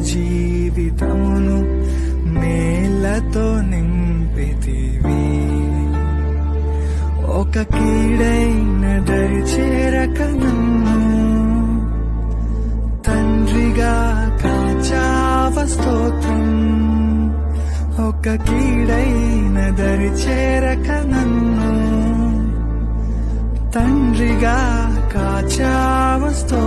జీవితమును మేళ్లతో నింపితివి. ఒక కీడైన దరి చేరక నన్ను తండ్రిగా కాచావ స్తోత్రం. ఒక కీడైన దరి చేరక నన్ను తండ్రిగా కాచావ స్తోత్రం.